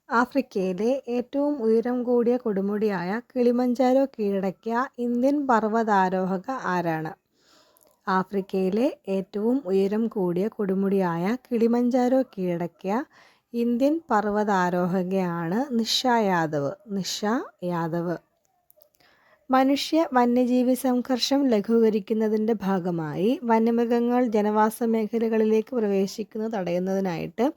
ആഫ്രിക്കയിലെ ഏറ്റവും ഉയരം കൂടിയ കൊടുമുടിയായ കിളിമഞ്ചാരോ കീഴടക്കിയ ഇന്ത്യൻ പർവ്വതാരോഹക ആരാണ്? ആഫ്രിക്കയിലെ ഏറ്റവും ഉയരം കൂടിയ കൊടുമുടിയായ കിളിമഞ്ചാരോ കീഴടക്കിയ ഇന്ത്യൻ പർവ്വതാരോഹകയാണ് നിഷ യാദവ്. മനുഷ്യ വന്യജീവി സംഘർഷം ലഘൂകരിക്കുന്നതിൻ്റെ ഭാഗമായി വന്യമൃഗങ്ങൾ ജനവാസ മേഖലകളിലേക്ക് പ്രവേശിക്കുന്നത് തടയുന്നതിനായിട്ട്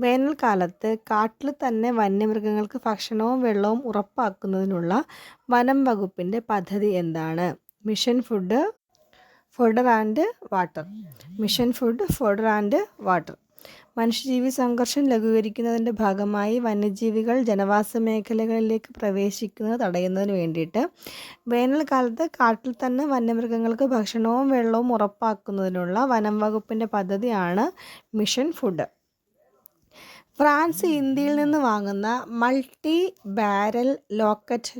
വേനൽക്കാലത്ത് കാട്ടിൽ തന്നെ വന്യമൃഗങ്ങൾക്ക് ഭക്ഷണവും വെള്ളവും ഉറപ്പാക്കുന്നതിനുള്ള വനം വകുപ്പിൻ്റെ പദ്ധതി എന്താണ്? Mission food fodder and water. മനുഷ്യജീവി സംഘർഷം ലഘൂകരിക്കുന്നതിൻ്റെ ഭാഗമായി വന്യജീവികൾ ജനവാസ മേഖലകളിലേക്ക് പ്രവേശിക്കുന്നത് തടയുന്നതിന് വേണ്ടിയിട്ട് വേനൽക്കാലത്ത് കാട്ടിൽ തന്നെ വന്യമൃഗങ്ങൾക്ക് ഭക്ഷണവും വെള്ളവും ഉറപ്പാക്കുന്നതിനുള്ള വനം വകുപ്പിൻ്റെ പദ്ധതിയാണ് മിഷൻ ഫുഡ്. ഫ്രാൻസ് ഇന്ത്യയിൽ നിന്ന് വാങ്ങുന്ന മൾട്ടി ബാരൽ റോക്കറ്റ്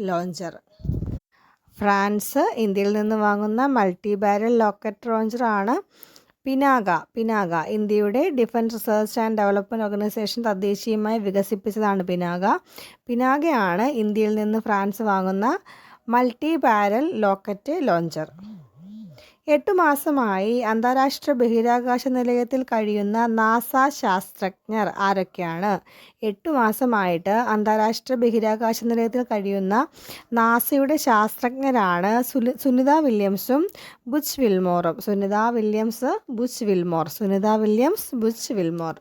ലോഞ്ചറാണ് പിനാക. ഇന്ത്യയുടെ defence research and development organisation തദ്ദേശീയമായി വികസിപ്പിച്ചതാണ് പിനാകയാണ് ഇന്ത്യയിൽ നിന്ന് ഫ്രാൻസ് വാങ്ങുന്ന മൾട്ടി ബാരൽ റോക്കറ്റ് ലോഞ്ചർ. 8 മാസമായി അന്താരാഷ്ട്ര ബഹിരാകാശ നിലയത്തിൽ കഴിയുന്ന നാസ ശാസ്ത്രജ്ഞർ ആരൊക്കെയാണ്? 8 മാസമായിട്ട് അന്താരാഷ്ട്ര ബഹിരാകാശ നിലയത്തിൽ കഴിയുന്ന നാസയുടെ ശാസ്ത്രജ്ഞരാണ് സുനിത വില്യംസും ബുച്ച് വിൽമോർ.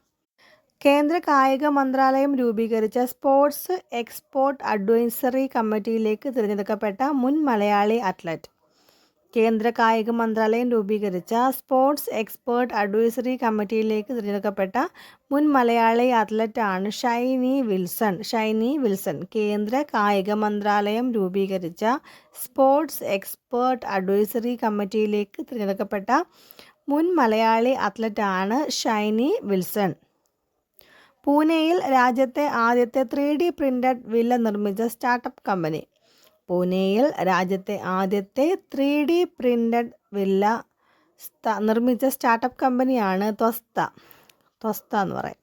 കേന്ദ്ര കായിക മന്ത്രാലയം രൂപീകരിച്ച സ്പോർട്സ് എക്സ്പേർട്ട് അഡ്വൈസറി കമ്മിറ്റിയിലേക്ക് തിരഞ്ഞെടുക്കപ്പെട്ട മുൻ മലയാളി അത്ലറ്റ്. കേന്ദ്ര കായിക മന്ത്രാലയം രൂപീകരിച്ച സ്പോർട്സ് എക്സ്പേർട്ട് അഡ്വൈസറി കമ്മിറ്റിയിലേക്ക് തിരഞ്ഞെടുക്കപ്പെട്ട മുൻ മലയാളി അത്ലറ്റാണ് ഷൈനി വിൽസൺ. കേന്ദ്ര കായിക മന്ത്രാലയം രൂപീകരിച്ച സ്പോർട്സ് എക്സ്പേർട്ട് അഡ്വൈസറി കമ്മിറ്റിയിലേക്ക് തിരഞ്ഞെടുക്കപ്പെട്ട മുൻ മലയാളി അത്ലറ്റാണ് ഷൈനി വിൽസൺ. പൂനെയിൽ രാജ്യത്തെ ആദ്യത്തെ 3D പ്രിന്റഡ് വില്ല നിർമ്മിച്ച സ്റ്റാർട്ടപ്പ് കമ്പനി. പൂനെയിൽ രാജ്യത്തെ ആദ്യത്തെ 3D പ്രിന്റഡ് വില്ല നിർമ്മിച്ച സ്റ്റാർട്ടപ്പ് കമ്പനിയാണ് ത്വസ്ത എന്ന് പറയും.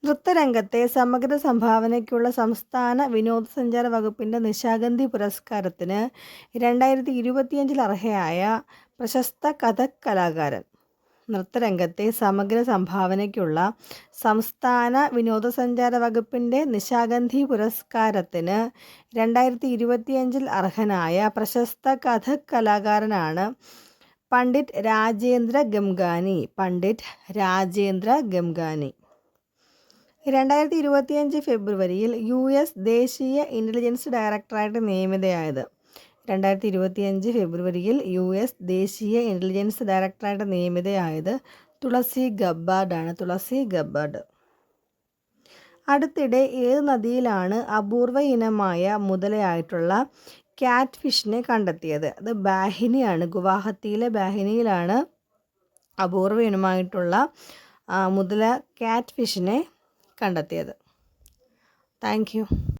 നൃത്തരംഗത്തെ സമഗ്ര സംഭാവനയ്ക്കുള്ള സംസ്ഥാന വിനോദസഞ്ചാര വകുപ്പിൻ്റെ നിശാഗന്ധി പുരസ്കാരത്തിന് 2025 അർഹയായ പ്രശസ്ത കഥക് കലാകാരൻ. നൃത്തരംഗത്തെ സമഗ്ര സംഭാവനയ്ക്കുള്ള സംസ്ഥാന വിനോദസഞ്ചാര വകുപ്പിൻ്റെ നിശാഗന്ധി പുരസ്കാരത്തിന് 2025 അർഹനായ പ്രശസ്ത കഥക് കലാകാരനാണ് പണ്ഡിറ്റ് രാജേന്ദ്ര ഗംഗാനി. 2025 ഫെബ്രുവരിയിൽ US ദേശീയ ഇൻ്റലിജൻസ് ഡയറക്ടറായിട്ട് നിയമിതയായത്. ദേശീയ ഇൻ്റലിജൻസ് ഡയറക്ടറായിട്ട് നിയമിതയായത് തുളസി ഗബ്ബാർഡ്. അടുത്തിടെ ഏത് നദിയിലാണ് അപൂർവ ഇനമായ മുതലയായിട്ടുള്ള ക്യാറ്റ് ഫിഷിനെ കണ്ടെത്തിയത്? അത് ബാഹിനിയാണ്. ഗുവാഹത്തിയിലെ ബാഹിനിയിലാണ് അപൂർവ ഇനമായിട്ടുള്ള മുതല ക്യാറ്റ് ഫിഷിനെ കണ്ടെത്തിയത്. Thank you.